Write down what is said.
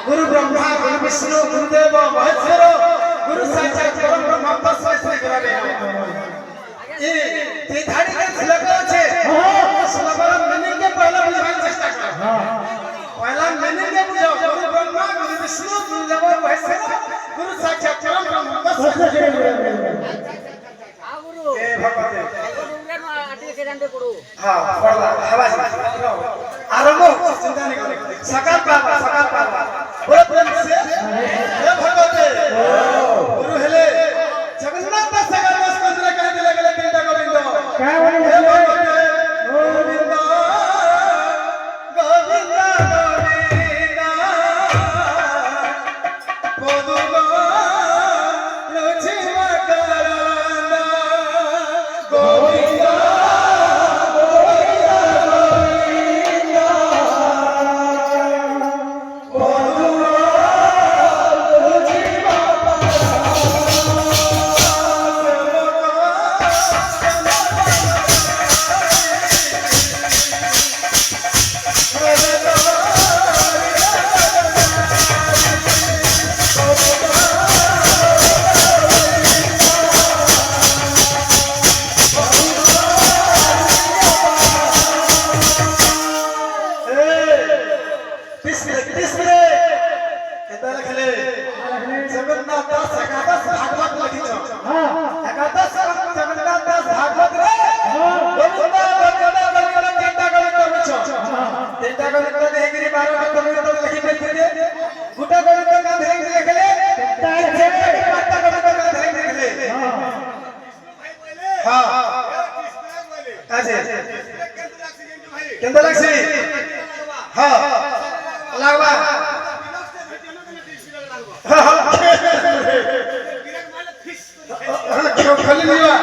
गुरु ब्रह्मा गुरु विष्णु गुरुदेव महेश्वर गुरु साक्षात परम ब्रह्म तस्मै श्री गुरवे ये धाड़ी के श्लोक আছে श्लोकर मीनिंग के पहला बुझाने चेष्टा करो पहला मीनिंग के बुझो गुरु ब्रह्मा गुरु विष्णु गुरुदेव महेश्वर गुरु साक्षात परम ब्रह्म तस्मै श्री गुरवे हां गुरु ए भगवते हां पढ़ला आवाज आरंभ चिंता नहीं करो सकाल पावा बोले प्रेम से हे भगवते गुरु हेले जगन्नाथ सकाल बस मंदिर कह दिले गेले तीनटा गोविंद काय बोले हे भगवते गोविंद गोविंद गोविंद पदुमा लुचिवा करना गोविंद जगन्नाथ दास एकादश भागवत लिखिछ हां एकादश जगन्नाथ दास भागवत रे गोविंद गोविंद गोविंद तीनटा गोविंद बुझ तीनटा गोविंद देहगिरी 12टा गोविंद लिखि पेथिले गुटा गोविंद का धैर्य लिखले पांचटा गोविंद का धैर्य लिखले हां आजे केंद्र लक्ष्मी हां लागवा खाली लिया